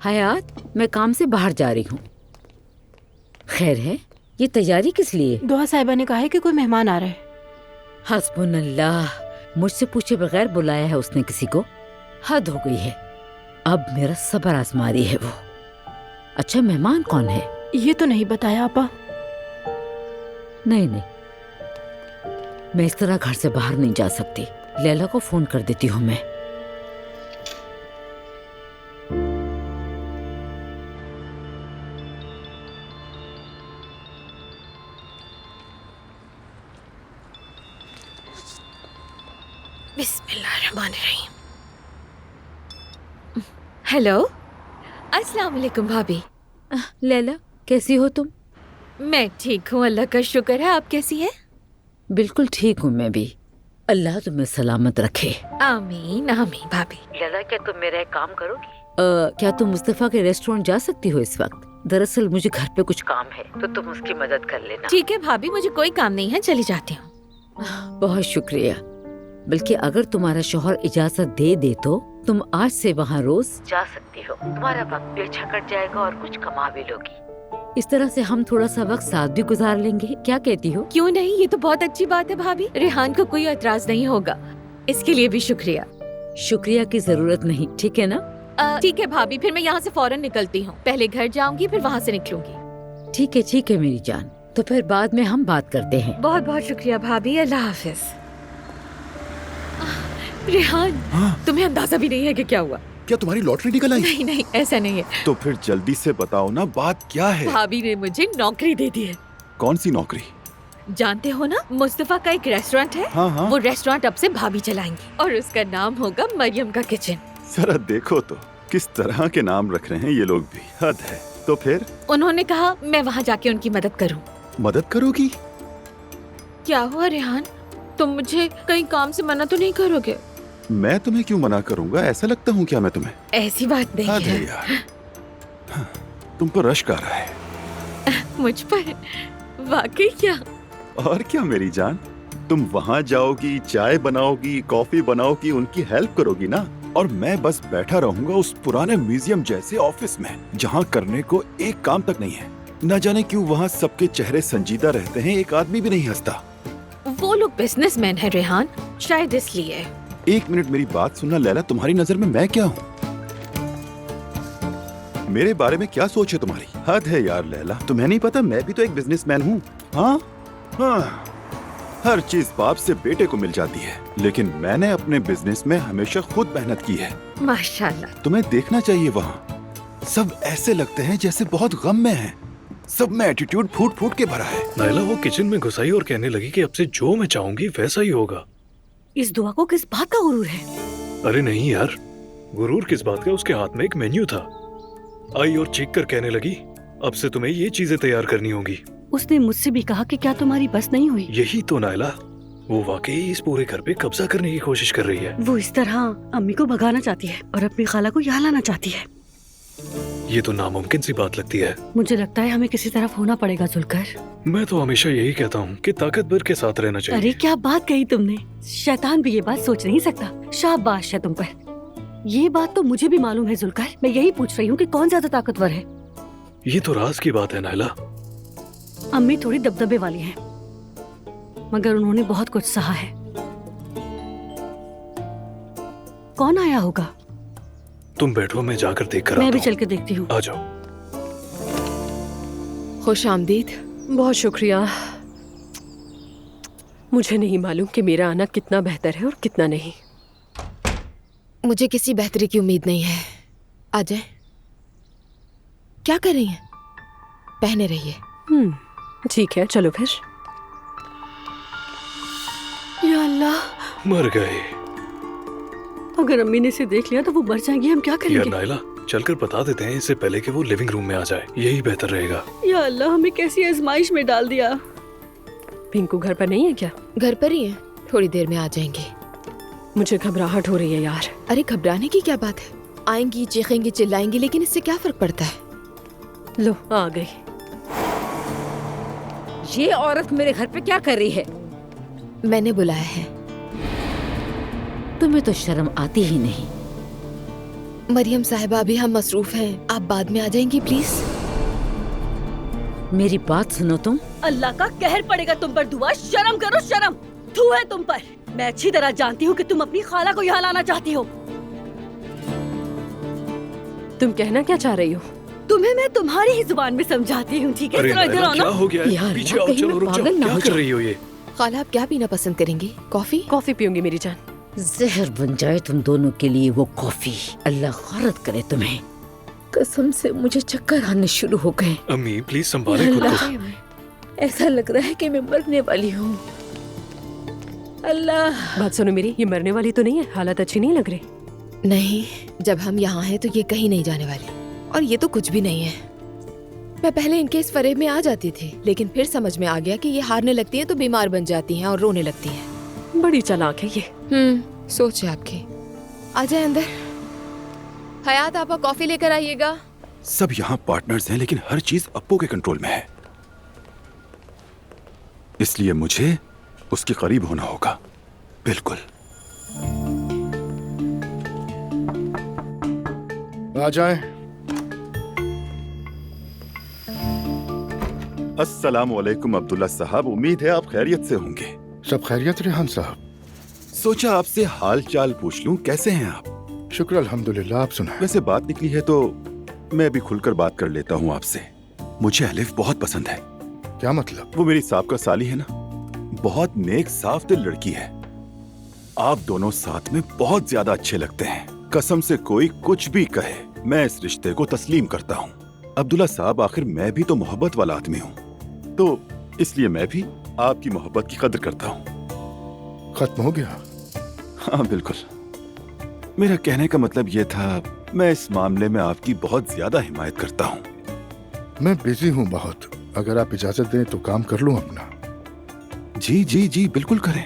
حیات، میں کام سے باہر جا رہی ہوں. خیر ہے؟ یہ تیاری کس لیے؟ دعا صاحبہ نے کہا ہے کہ کوئی مہمان آ رہا ہے. حسبن اللہ، مجھ سے پوچھے بغیر بلایا ہے اس نے کسی کو؟ حد ہو گئی ہے. اب میرا صبر آزما رہی ہے وہ. اچھا، مہمان کون ہے؟ یہ تو نہیں بتایا آپا. نہیں، میں اس طرح گھر سے باہر نہیں جا سکتی. لیلا کو فون کر دیتی ہوں میں. بسم اللہ الرحمن الرحیم. ہیلو، السلام علیکم بھابھی. لیلا، کیسی ہو تم؟ میں ٹھیک ہوں، اللہ کا شکر ہے. آپ کیسی ہیں؟ بالکل ٹھیک ہوں میں بھی. اللہ تمہیں سلامت رکھے. آمین آمین. بھابھی، لیلا، کیا تم میرا ایک کام کرو گی؟ کیا تم مصطفیٰ کے ریسٹورینٹ جا سکتی ہو اس وقت؟ دراصل مجھے گھر پہ کچھ کام ہے تو تم اس کی مدد کر لینا. ٹھیک ہے بھابھی، مجھے کوئی کام نہیں ہے، چلی جاتی ہوں. بہت شکریہ. بلکہ اگر تمہارا شوہر اجازت دے دے تو تم آج سے وہاں روز جا سکتی ہو. تمہارا وقت بھی اچھا کٹ جائے گا اور کچھ کما بھی لوگی. اس طرح سے ہم تھوڑا سا وقت ساتھ بھی گزار لیں گے. کیا کہتی ہو؟ کیوں نہیں، یہ تو بہت اچھی بات ہے بھابھی. ریحان کو کوئی اعتراض نہیں ہوگا. اس کے لیے بھی شکریہ. شکریہ کی ضرورت نہیں، ٹھیک ہے نا؟ ٹھیک ہے بھابھی، پھر میں یہاں سے فوراً نکلتی ہوں. پہلے گھر جاؤں گی، پھر وہاں سے نکلوں گی. ٹھیک ہے میری جان. تو پھر بعد میں ہم بات کرتے ہیں. بہت بہت شکریہ بھابھی. اللہ حافظ. ریحان، تمہیں اندازہ بھی نہیں ہے کہ کیا ہوا. کیا تمہاری لاٹری نکل آئی؟ نہیں، ایسا نہیں ہے. تو پھر جلدی سے بتاؤ نا، بات کیا ہے؟ بھابھی نے مجھے نوکری دے دی ہے. کون سی نوکری؟ جانتے ہو نا، مصطفیٰ کا ایک ریسٹورینٹ ہے. ہاں. وہ ریسٹورینٹ اب سے بھابھی چلائیں گی اور اس کا نام ہوگا مریم کا کچن. ذرا دیکھو تو کس طرح کے نام رکھ رہے ہیں یہ لوگ بھی. حد ہے. تو پھر انہوں نے کہا میں وہاں جا کے ان کی مدد کروں. مدد کرو گی؟ کیا ہوا ریحان، تم مجھے کہیں کام سے منع تو نہیں کرو گے؟ میں تمہیں کیوں منع کروں گا؟ ایسا لگتا ہوں کیا میں تمہیں؟ ایسی بات نہیں حد ہے ہے. یار، تم پر رشک آ رہا ہے. مجھ پر؟ واقعی؟ کیا؟ اور کیا میری جان، تم وہاں جاؤ گی، چائے بناؤ گی، کافی بناؤ گی، ان کی ہیلپ کرو گی نا. اور میں بس بیٹھا رہوں گا اس پرانے میوزیم جیسے آفس میں جہاں کرنے کو ایک کام تک نہیں ہے. نہ جانے کیوں وہاں سب کے چہرے سنجیدہ رہتے ہیں، ایک آدمی بھی نہیں ہنستا. وہ لوگ بزنس مین ہیں ریحان، شاید اس لیے. ایک منٹ میری بات سننا لیلا. تمہاری نظر میں کیا ہوں؟ میرے بارے میں کیا سوچ ہے تمہاری؟ حد ہے یار لیلا، تمہیں نہیں پتا میں بھی تو ایک بزنس مین ہوں. ہاں، ہر چیز باپ سے بیٹے کو مل جاتی ہے، لیکن میں نے اپنے بزنس میں ہمیشہ خود محنت کی ہے. ماشاءاللہ. تمہیں دیکھنا چاہیے، وہاں سب ایسے لگتے ہیں جیسے بہت غم میں ہیں. سب میں ایٹیٹیوڈ پھوٹ پھوٹ کے بھرا ہے. نائلہ وہ کچن میں گھسائی اور کہنے لگی کہ اب سے جو میں چاہوں گی ویسا ہی ہوگا. اس دعا کو کس بات کا غرور ہے؟ ارے نہیں یار، غرور کس بات کا؟ اس کے ہاتھ میں ایک مینیو تھا. آئی اور چیک کر کہنے لگی اب سے تمہیں یہ چیزیں تیار کرنی ہوں گی. اس نے مجھ سے بھی کہا کہ کیا تمہاری بس نہیں ہوئی؟ یہی تو نائلہ، وہ واقعی اس پورے گھر پہ قبضہ کرنے کی کوشش کر رہی ہے. وہ اس طرح امی کو بھگانا چاہتی ہے اور اپنی خالہ کو یہاں لانا چاہتی ہے. یہ تو ناممکن سی بات لگتی ہے. مجھے لگتا ہے ہمیں کسی طرف ہونا پڑے گا ذوالقر. میں تو ہمیشہ یہی کہتا ہوں کہ طاقتور کے ساتھ رہنا چاہیے. ارے کیا بات کہی تم نے، شیطان بھی یہ بات سوچ نہیں سکتا. شاباش ہے تم پر. یہ بات تو مجھے بھی معلوم ہے ذوالقر. میں یہی پوچھ رہی ہوں کہ کون زیادہ طاقتور ہے. یہ تو راز کی بات ہے نائلہ. امی تھوڑی دبدبے والی ہیں، مگر انہوں نے بہت کچھ سہا ہے. کون آیا ہوگا؟ تم بیٹھو، میں جا کر دیکھ کر میں آتا بھی ہوں. چل کے دیکھتی ہوں. آ جاؤ. خوش آمدید. بہت شکریہ. مجھے نہیں معلوم کہ میرا آنا کتنا بہتر ہے اور کتنا نہیں. مجھے کسی بہتری کی امید نہیں ہے. آ جائیں. کیا کر رہی ہیں؟ پہنے رہیے. ٹھیک ہے، چلو پھر. یا اللہ، مر گئے. اگر امی نے اسے دیکھ لیا تو وہ مر جائیں گی. ہم کیا کریں یا گے؟ نائلہ، چل کر بتا دیتے ہیں اس سے پہلے کہ وہ لیونگ روم میں آ جائے. یہی بہتر رہے گا. یا اللہ، ہمیں کیسی آزمائش میں ڈال دیا. پنکو گھر پر نہیں ہے کیا؟ گھر پر ہی ہیں، تھوڑی دیر میں آ جائیں گے. مجھے گھبراہٹ ہو رہی ہے یار. ارے گھبرانے کی کیا بات ہے؟ آئیں گی، چیخیں گی، چلائیں گی، لیکن اس سے کیا فرق پڑتا ہے؟ لو آ گئی. یہ عورت میرے گھر پہ کیا کر رہی ہے؟ میں نے بلایا ہے. تمہیں تو شرم آتی ہی نہیں. मरियम साहिबा, अभी हम मसरूफ हैं, आप बाद में आ जाएंगी प्लीज? मेरी बात सुनो तुम। अल्लाह का कहर पड़ेगा तुम पर दुआ, शर्म करो शर्म, थू है तुम पर। मैं अच्छी तरह जानती हूँ कि तुम अपनी खाला को यहाँ लाना चाहती हो। तुम कहना क्या चाह रही हो? तुम्हें मैं तुम्हारी ही जुबान में समझाती हूँ, ठीक है? अरे जरा इधर नायला, आओ क्या ना। हो गया है? यार, पीछे आओ, कहीं चलो मैं रुक जाओ, पागल ना क्या हो कर जाऊं। रही हो ये? खाला, आप क्या पीना पसंद करेंगी? कॉफी? कॉफी पीऊंगी मेरी जान। जहर बन जाए तुम दोनों के लिए वो कॉफी। अल्लाह खारत करे तुम्हें। कसम से मुझे चक्कर आने शुरू हो गए। अम्मी प्लीज संभाले खुद को। ऐसा लग रहा है कि मैं मरने वाली हूँ। अल्लाह। बात सुनो मेरी, ये मरने वाली तो नहीं है, हालत अच्छी नहीं लग रही। नहीं, जब हम यहाँ हैं तो ये कहीं नहीं जाने वाली, और ये तो कुछ भी नहीं है। मैं पहले इनके इस फरेब में आ जाती थी, लेकिन फिर समझ में आ गया कि ये हारने लगती हैं तो बीमार बन जाती हैं और रोने लगती हैं। बड़ी चालाक है ये। सोच है आपकी। आ जाए अंदर। हयात, आपा कॉफी लेकर आइएगा। सब यहाँ पार्टनर्स हैं, लेकिन हर चीज अप्पू के कंट्रोल में है, इसलिए मुझे उसके करीब होना होगा। बिल्कुल। आ जाए। अस्सलाम वालेकुम अब्दुल्ला साहब, उम्मीद है आप खैरियत से होंगे। सब खैरियत रेहान साहब? सोचा आपसे हाल चाल पूछ लूं, कैसे हैं आप? शुक्र अल्हम्दुलिल्लाह, आप सुनाएं। वैसे बात निकली है तो मैं भी खुलकर बात कर लेता हूँ आपसे। मुझे अलिफ बहुत पसंद है। क्या मतलब? वो मेरी साहब साली है ना, बहुत नेक साफ दिल लड़की है। आप दोनों साथ में बहुत ज्यादा अच्छे लगते हैं। कसम से कोई कुछ भी कहे, मैं इस रिश्ते को तस्लीम करता हूँ। अब्दुल्ला साहब, आखिर मैं भी तो मोहब्बत वाला आदमी हूँ, तो इसलिए मैं भी आपकी मोहब्बत की कदर करता हूँ। खत्म हो गया? हाँ बिल्कुल। मेरा कहने का मतलब ये था, मैं इस मामले में आपकी बहुत ज्यादा हिमायत करता हूँ। मैं बिजी हूँ बहुत, अगर आप इजाजत दें तो काम कर लूँ अपना। जी जी जी बिल्कुल करें।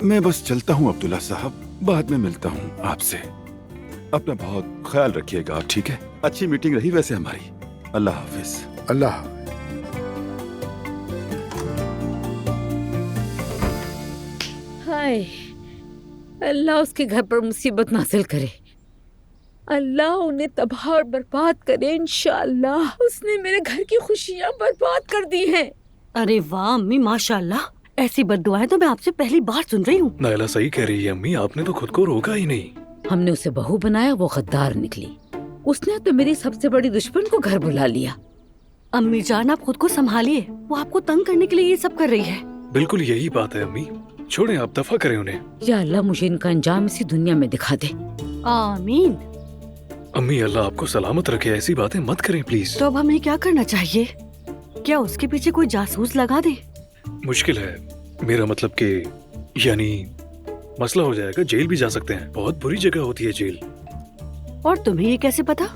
मैं बस चलता हूँ अब्दुल्ला साहब, बाद में मिलता हूँ आपसे। अपना बहुत ख्याल रखिएगा आप, ठीक है? अच्छी मीटिंग रही वैसे हमारी। अल्लाह हाफिज। अल्लाह। हाय, अल्लाह उसके घर पर मुसीबत नाजिल करे। अल्लाह उन्हें तबाह और बर्बाद करे इंशाअल्लाह। उसने मेरे घर की खुशियाँ बर्बाद कर दी हैं। अरे वाह अम्मी, माशाल्लाह, ऐसी बद्दुआएं तो मैं आपसे पहली बार सुन रही हूँ। नायला सही कह रही है अम्मी, आपने तो खुद को रोका ही नहीं। हमने उसे बहू बनाया, वो गद्दार निकली। उसने तो मेरी सबसे बड़ी दुश्मन को घर बुला लिया। अम्मी जान, आप खुद को संभालिए, वो आपको तंग करने के लिए ये सब कर रही है। बिल्कुल यही बात है अम्मी, छोड़ें आप, दफा करें उन्हें। या अल्लाह मुझे इनका अंजाम इसी दुनिया में दिखा दे। आमीन। अम्मी अल्लाह आपको सलामत रखे, ऐसी बातें मत करें प्लीज। तो अब हमें क्या करना चाहिए? क्या उसके पीछे कोई जासूस लगा दे? मुश्किल है, मेरा मतलब कि यानी मसला हो जाएगा, जेल भी जा सकते हैं। बहुत बुरी जगह होती है जेल। और तुम्हें ये कैसे पता?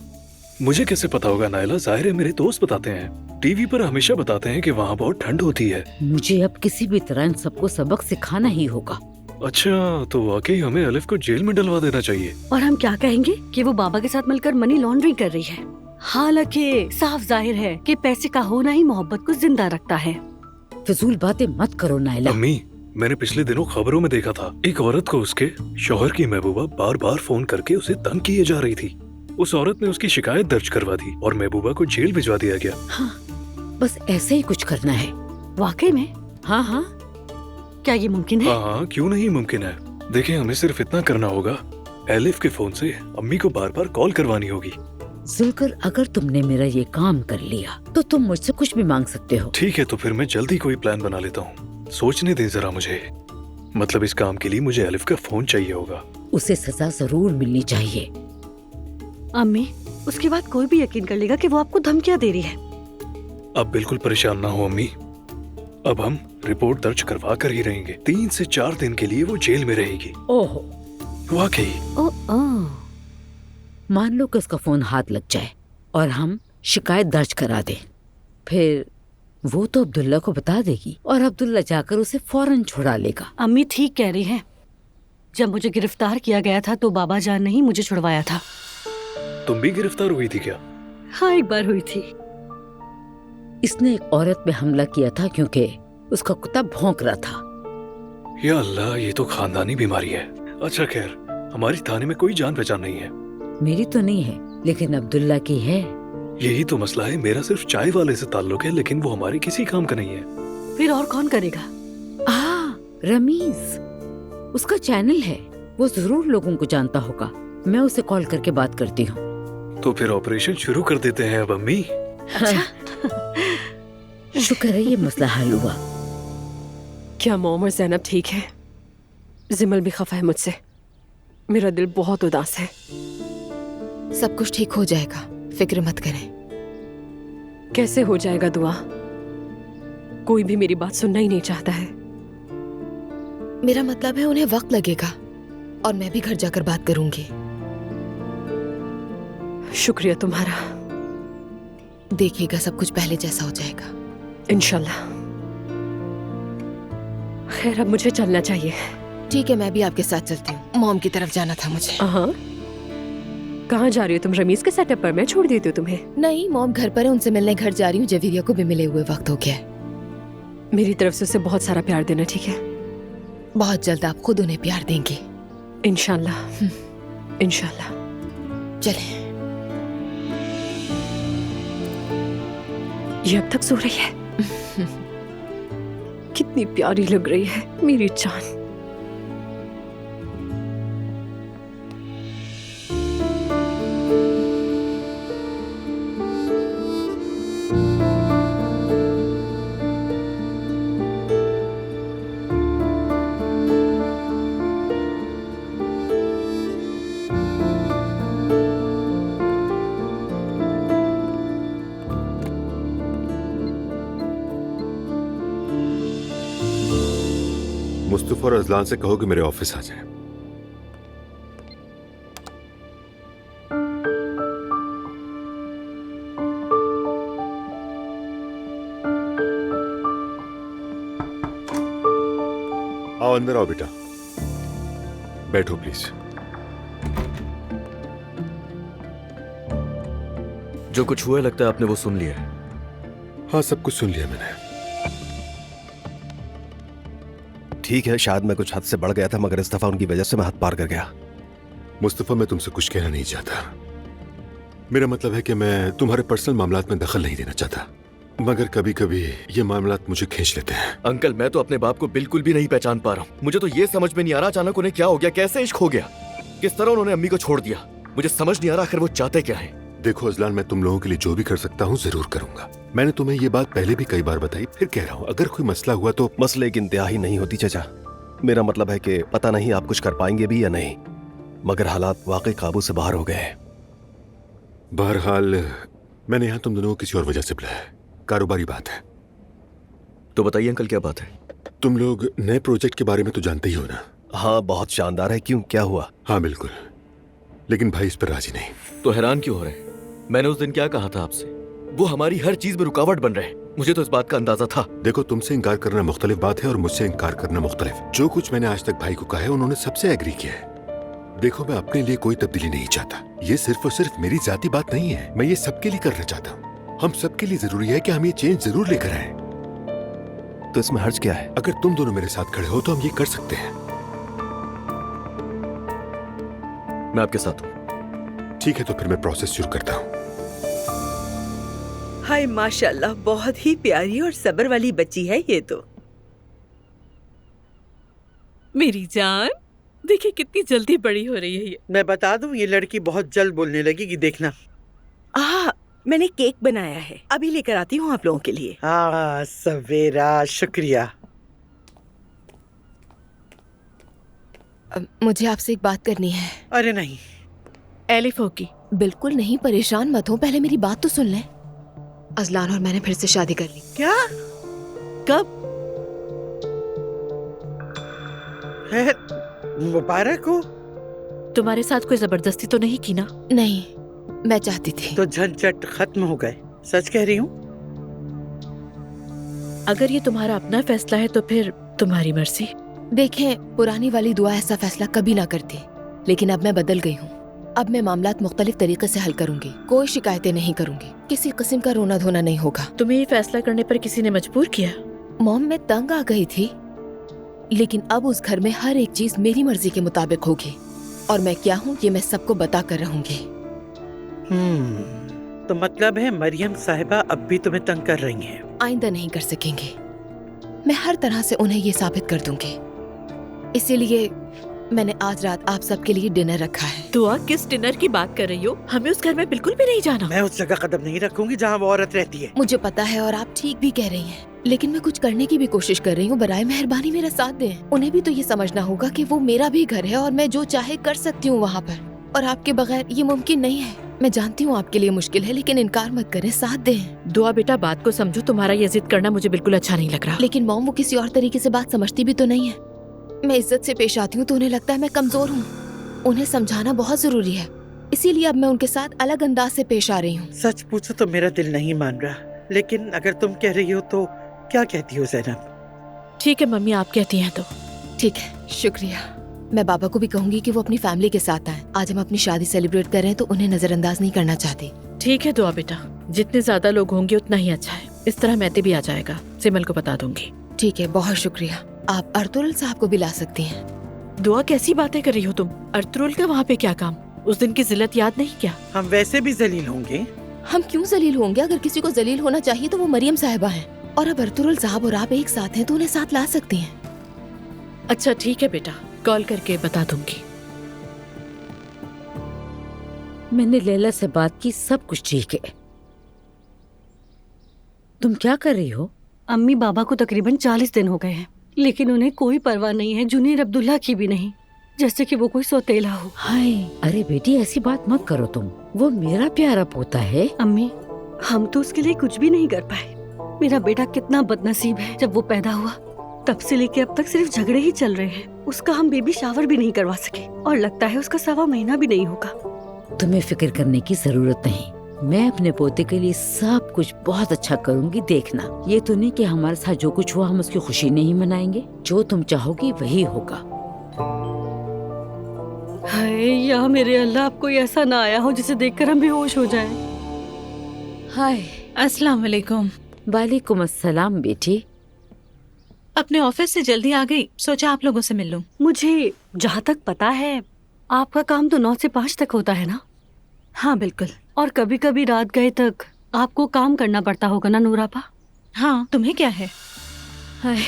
मुझे कैसे पता होगा नायला, जाहिर है मेरे दोस्त बताते हैं। टीवी पर हमेशा बताते हैं कि वहाँ बहुत ठंड होती है। मुझे अब किसी भी तरह इन सबको सबक सिखाना ही होगा। अच्छा, तो वाकई हमें अलिफ को जेल में डलवा देना चाहिए। और हम क्या कहेंगे कि वो बाबा के साथ मिलकर मनी लॉन्ड्रिंग कर रही है। हालांकि साफ जाहिर है कि पैसे का होना ही मोहब्बत को जिंदा रखता है। फिजूल बातें मत करो नायला। अम्मी, मैंने पिछले दिनों खबरों में देखा था, एक औरत को उसके शौहर की महबूबा बार बार फोन करके उसे तंग किए जा रही थी। उस औरत ने उसकी शिकायत दर्ज करवा दी और महबूबा को जेल भिजवा दिया गया। हाँ, बस ऐसे ही कुछ करना है। वाकई में? हाँ हाँ, क्या ये मुमकिन है? हाँ, क्यों नहीं मुमकिन है। देखें, हमें सिर्फ इतना करना होगा, एलिफ के फोन से अम्मी को बार बार कॉल करवानी होगी। जुल्कर, अगर तुमने मेरा ये काम कर लिया तो तुम मुझसे कुछ भी मांग सकते हो। ठीक है, तो फिर मैं जल्दी कोई प्लान बना लेता हूँ। सोचने दे जरा मुझे। मतलब इस काम के लिए मुझे एलिफ का फोन चाहिए होगा। उसे सजा जरूर मिलनी चाहिए। अम्मी, उसके बाद कोई भी यकीन कर लेगा कि वो आपको धमकियाँ दे रही है। अब बिल्कुल परेशान ना हो अम्मी, अब हम रिपोर्ट दर्ज करवा कर ही रहेंगे। 3 से 4 दिन के लिए वो जेल में रहेगी। ओहो, वाकई। मान लो कि उसका फोन हाथ लग जाए और हम शिकायत दर्ज करा दें, फिर वो तो अब्दुल्ला को बता देगी और अब्दुल्ला जाकर उसे फौरन छुड़ा लेगा। अम्मी ठीक कह रही हैं। जब मुझे गिरफ्तार किया गया था तो बाबा जान ने ही मुझे छुड़वाया था। तुम भी गिरफ्तार हुई थी क्या? हाँ, एक बार हुई थी। इसने एक औरत पे हमला किया था क्योंकि उसका कुत्ता भौंक रहा था। या अल्लाह, ये तो खानदानी बीमारी है। अच्छा खैर, हमारी थाने में कोई जान पहचान नहीं है। मेरी तो नहीं है, लेकिन अब्दुल्ला की है। यही तो मसला है, मेरा सिर्फ चाय वाले से ताल्लुक है, लेकिन वो हमारे किसी काम का नहीं है। फिर और कौन करेगा? रमीज, उसका चैनल है, वो जरूर लोगों को जानता होगा। मैं उसे कॉल करके बात करती हूँ। तो फिर ऑपरेशन शुरू कर देते हैं अब अम्मी। शुक्र है ये मसला हल हुआ। क्या मोम और ज़ैनब ठीक है? जिमल भी खफा है मुझसे, मेरा दिल बहुत उदास है। सब कुछ ठीक हो जाएगा, फिक्र मत करें। कैसे हो जाएगा दुआ? कोई भी मेरी बात सुनना ही नहीं चाहता है। मेरा मतलब है उन्हें वक्त लगेगा, और मैं भी घर जाकर बात करूंगी। शुक्रिया तुम्हारा। देखिएगा सब कुछ पहले जैसा हो जाएगा। इंशाल्लाह। खैर अब मुझे चलना चाहिए। ठीक है, मैं भी आपके साथ चलती हूँ। मॉम की तरफ जाना था मुझे। हाँ, कहाँ जा रही हो तुम? रमीज के सेटअप पर? मैं छोड़ देती हूँ तुम्हें। नहीं, मॉम घर पर है, उनसे मिलने घर जा रही हूँ। जवीरिया को भी मिले हुए वक्त हो गया है। मेरी तरफ से उसे बहुत सारा प्यार देना, ठीक है? बहुत जल्द आप खुद उन्हें प्यार देंगी। इंशाल्लाह, इंशाल्लाह। चलें। ये अब तक सो रही है। कितनी प्यारी लग रही है मेरी जान। मुस्तफा और अजलान से कहो कि मेरे ऑफिस आ जाए। आओ अंदर आओ बेटा, बैठो प्लीज। जो कुछ हुआ लगता है आपने वो सुन लिया है। हाँ, सब कुछ सुन लिया मैंने। ठीक है, शायद मैं कुछ हद से बढ़ गया था, मगर इस दफा उनकी वजह से मैं हद पार कर गया। मुस्तफा, मैं तुमसे कुछ कहना नहीं चाहता। मेरा मतलब है कि मैं तुम्हारे पर्सनल मामलात में दखल नहीं देना चाहता, मगर कभी कभी ये मामलात मुझे खींच लेते हैं। अंकल, मैं तो अपने बाप को बिल्कुल भी नहीं पहचान पा रहा हूँ। मुझे तो ये समझ में नहीं आ रहा अचानक उन्हें क्या हो गया, कैसे इश्क हो गया, किस तरह उन्होंने अम्मी को छोड़ दिया। मुझे समझ नहीं आ रहा आखिर वो चाहते क्या है। देखो अजलान, मैं तुम लोगों के लिए जो भी कर सकता हूँ जरूर करूंगा। मैंने तुम्हें ये बात पहले भी कई बार बताई, फिर कह रहा हूँ, अगर कोई मसला हुआ तो। मसले की इंतहा नहीं होती चाचा। मेरा मतलब है कि पता नहीं आप कुछ कर पाएंगे भी या नहीं, मगर हालात वाकई काबू से बाहर हो गए हैं। बहरहाल मैंने यहाँ तुम दोनों को किसी और वजह से बुलाया है, कारोबारी बात है। तो बताइए अंकल, क्या बात है? तुम लोग नए प्रोजेक्ट के बारे में तो जानते ही हो ना? हाँ, बहुत शानदार है। क्यों, क्या हुआ? हाँ बिल्कुल, लेकिन भाई इस पर राजी नहीं। तो हैरान क्यों हो रहे हैं? मैंने उस दिन क्या कहा था आपसे? वो हमारी हर चीज में रुकावट बन रहे हैं। मुझे तो इस बात का अंदाजा था। देखो, तुमसे इनकार करना मुख्तलिफ बात है और मुझसे इनकार करना मुख्तलिफ। जो कुछ मैंने आज तक भाई को कहा है उन्होंने सबसे एग्री किया है। देखो, मैं अपने लिए कोई तब्दीली नहीं चाहता। ये सिर्फ और सिर्फ मेरी जाती बात नहीं है, मैं ये सबके लिए करना चाहता हूँ। हम सबके लिए जरूरी है कि हम ये चेंज जरूर लेकर आए। तो इसमें हर्ज क्या है? अगर तुम दोनों मेरे साथ खड़े हो तो हम ये कर सकते हैं। मैं आपके साथ हूँ। ठीक है, तो फिर मैं प्रोसेस शुरू करता हूँ। हाय माशाल्लाह, बहुत ही प्यारी और सब्र वाली बच्ची है ये तो। मेरी जान, देखिए कितनी जल्दी बड़ी हो रही है ये। मैं बता दूं, ये लड़की बहुत जल्द बोलने लगेगी, देखना। मैंने केक बनाया है, अभी लेकर आती हूँ आप लोगों के लिए। सवेरा, शुक्रिया। मुझे आपसे एक बात करनी है। अरे नहीं। एलिफ होगी। बिल्कुल नहीं, परेशान मत हो, पहले मेरी बात तो सुन ले। अजलान और मैंने फिर से शादी कर ली। क्या? कब? मुबारक हो। तुम्हारे साथ कोई जबरदस्ती तो नहीं की ना? नहीं, मैं चाहती थी। तो झंझट खत्म हो गए। सच कह रही हूँ। अगर ये तुम्हारा अपना फैसला है तो फिर तुम्हारी मर्जी। देखें, पुरानी वाली दुआ ऐसा फैसला कभी ना करती, लेकिन अब मैं बदल गई हूँ। अब मैं मामलात मुख्तलिफ तरीके से हल करूंगी, कोई शिकायतें नहीं करूंगी, किसी किस्म का रोना धोना नहीं होगा। तुम्हें ये फैसला करने पर किसी ने मजबूर किया? मॉम, मैं तंग आ गई थी, लेकिन अब उस घर में हर एक चीज मेरी मर्जी के मुताबिक होगी। और मैं क्या हूँ ये मैं सबको बता कर रहूंगी। तो मतलब है मरियम साहिबा अब भी तुम्हें तंग कर रही हैं। आइंदा नहीं कर सकेंगे। मैं हर तरह से उन्हें ये साबित कर दूंगी। इसीलिए मैंने आज रात आप सबके लिए डिनर रखा है। दुआ, किस डिनर की बात कर रही हो? हमें उस घर में बिल्कुल भी नहीं जाना। मैं उस जगह कदम नहीं रखूंगी जहाँ वो औरत रहती है। मुझे पता है और आप ठीक भी कह रही हैं, लेकिन मैं कुछ करने की भी कोशिश कर रही हूँ। बराए मेहरबानी मेरा साथ दें। उन्हें भी तो ये समझना होगा कि वो मेरा भी घर है और मैं जो चाहे कर सकती हूँ वहाँ पर, और आपके बगैर ये मुमकिन नहीं है। मैं जानती हूँ आपके लिए मुश्किल है, लेकिन इनकार मत करें, साथ दें। दुआ बेटा, बात को समझो। तुम्हारा ये जिद करना मुझे बिल्कुल अच्छा नहीं लग रहा। लेकिन मॉम, वो किसी और तरीके से बात समझती भी तो नहीं है। मैं इज्जत से पेश आती हूँ तो उन्हें लगता है मैं कमजोर हूँ। उन्हें समझाना बहुत जरूरी है, इसीलिए अब मैं उनके साथ अलग अंदाज से पेश आ रही हूँ। सच पूछो तो मेरा दिल नहीं मान रहा, लेकिन अगर तुम कह रही हो तो क्या कहती हो ज़ैनब? ठीक है मम्मी, आप कहती हैं तो। ठीक है, शुक्रिया। मैं बाबा को भी कहूंगी कि वो अपनी फैमिली के साथ आए। आज हम अपनी शादी सेलिब्रेट कर रहे हैं तो उन्हें नजरअंदाज नहीं करना चाहती। ठीक है दुआ बेटा, जितने ज्यादा लोग होंगे उतना ही अच्छा है। इस तरह मैते भी आ जाएगा, सिमल को बता दूंगी। ठीक है, बहुत शुक्रिया। आप अर्तुल साहब को भी ला सकती हैं। दुआ, कैसी बातें कर रही हो तुम? अर्तुल का वहाँ पे क्या काम? उस दिन की जिल्लत याद नहीं क्या? हम वैसे भी जलील होंगे। हम क्यों जलील होंगे? अगर किसी को जलील होना चाहिए तो वो मरियम साहिबा हैं। और अब अर्तुल साहब और आप एक साथ हैं तो उन्हें साथ ला सकती हैं। अच्छा ठीक है बेटा, कॉल करके बता दूंगी। मैंने लैला से बात की, सब कुछ ठीक है। तुम क्या कर रही हो? अम्मी, बाबा को तकरीबन 40 दिन हो गए हैं, लेकिन उन्हें कोई परवाह नहीं है, जुनीर अब्दुल्ला की भी नहीं, जैसे कि वो कोई सौतेला हो। हाय, अरे बेटी ऐसी बात मत करो तुम। वो मेरा प्यारा पोता है। अम्मी, हम तो उसके लिए कुछ भी नहीं कर पाए। मेरा बेटा कितना बदनसीब है। जब वो पैदा हुआ तब से लेके अब तक सिर्फ झगड़े ही चल रहे हैं। उसका हम बेबी शावर भी नहीं करवा सके और लगता है उसका 1.25 महीना भी नहीं होगा। तुम्हें फिक्र करने की जरूरत नहीं। मैं अपने पोते के लिए सब कुछ बहुत अच्छा करूंगी, देखना। ये तो नहीं कि हमारे साथ जो कुछ हुआ हम उसकी खुशी नहीं मनाएंगे। जो तुम चाहोगी वही होगा। हाय या मेरे अल्लाह, अब कोई ऐसा ना आया हो जिसे देखकर हम बेहोश हो जाएं। हाय, अस्सलाम वालेकुम। वालेकुम अस्सलाम बेटी। अपने ऑफिस से जल्दी आ गई, सोचा आप लोगों से मिल लूं। मुझे जहाँ तक पता है आपका काम तो 9 से 5 तक होता है ना? हाँ बिल्कुल। और कभी कभी रात गए तक आपको काम करना पड़ता होगा ना नूरापा? हाँ, तुम्हें क्या है? हाय,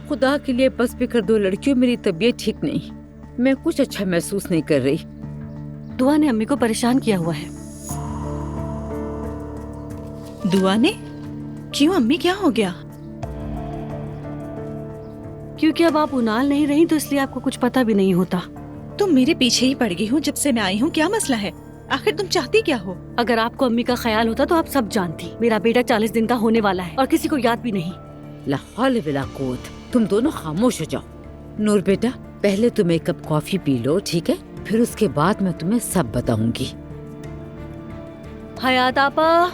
खुदा के लिए बस भी कर दो लड़कियों, मेरी तबीयत ठीक नहीं। मैं कुछ अच्छा महसूस नहीं कर रही। दुआ ने अम्मी को परेशान किया हुआ है। दुआ ने? क्यों अम्मी, क्या हो गया? क्योंकि अब आप उनाल नहीं रही तो इसलिए आपको कुछ पता भी नहीं होता। तुम मेरे पीछे ही पड़ गई हो जब से मैं आई हूँ। क्या मसला है? आखिर तुम चाहती क्या हो? अगर आपको अम्मी का ख्याल होता तो आप सब जानती। मेरा बेटा 40 दिन का होने वाला है और किसी को याद भी नहीं। ला हौल वला कुव्वत। तुम दोनों खामोश हो जाओ। नूर बेटा, पहले तुम एक कप कॉफी पी लो, ठीक है? फिर उसके बाद मैं तुम्हें सब बताऊंगी। हयात आपा।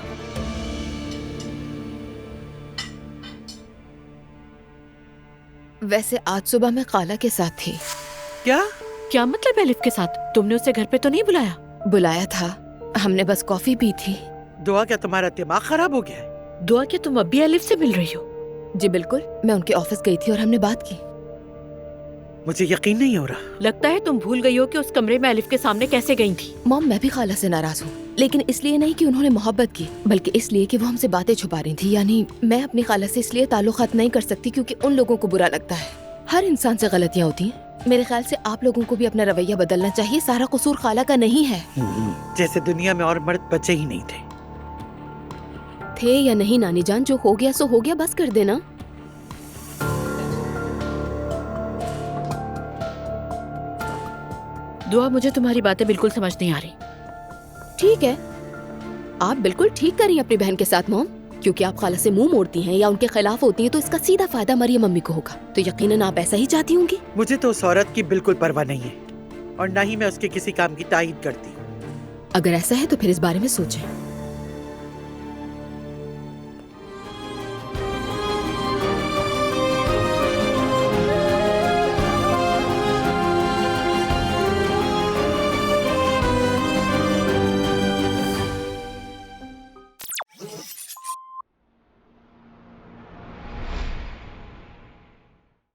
वैसे आज सुबह मैं खाला के साथ थी। क्या मतलब है एलिफ के साथ? तुमने उसे घर पे तो नहीं बुलाया? बुलाया था, हमने बस कॉफी पी थी। दुआ, क्या तुम्हारा दिमाग खराब हो गया है? दुआ, क्या तुम अभी एलिफ से मिल रही हो? जी बिल्कुल, मैं उनके ऑफिस गई थी और हमने बात की। मुझे यकीन नहीं हो रहा। लगता है तुम भूल गई हो कि उस कमरे में एलिफ के सामने कैसे गई थी। मॉम, मैं भी खाला से नाराज हूँ, लेकिन इसलिए नहीं कि उन्होंने मोहब्बत की, बल्कि इसलिए कि वो हमसे बातें छुपा रही थी। यानी मैं अपनी खाला से इसलिए ताल्लुकात नहीं कर सकती क्योंकि उन लोगों को बुरा लगता है। हर इंसान से गलतियाँ होती हैं। मेरे ख्याल से आप लोगों को भी अपना रवैया बदलना चाहिए। सारा कसूर खाला का नहीं है। जैसे दुनिया में और मर्द बचे ही नहीं थे या नहीं नानी जान, जो हो गया सो हो गया, बस कर देना। दुआ, मुझे तुम्हारी बातें बिल्कुल समझ नहीं आ रही। ठीक है, आप बिल्कुल ठीक करिए अपनी बहन के साथ मॉम, क्योंकि आप खाला से मुंह मोड़ती हैं या उनके खिलाफ होती हैं तो इसका सीधा फायदा मरियम मम्मी को होगा। तो यकीनन आप ऐसा ही चाहती होंगी। मुझे तो उस औरत की बिल्कुल परवाह नहीं है और न ही मैं उसके किसी काम की तायीद करती। अगर ऐसा है तो फिर इस बारे में सोचें।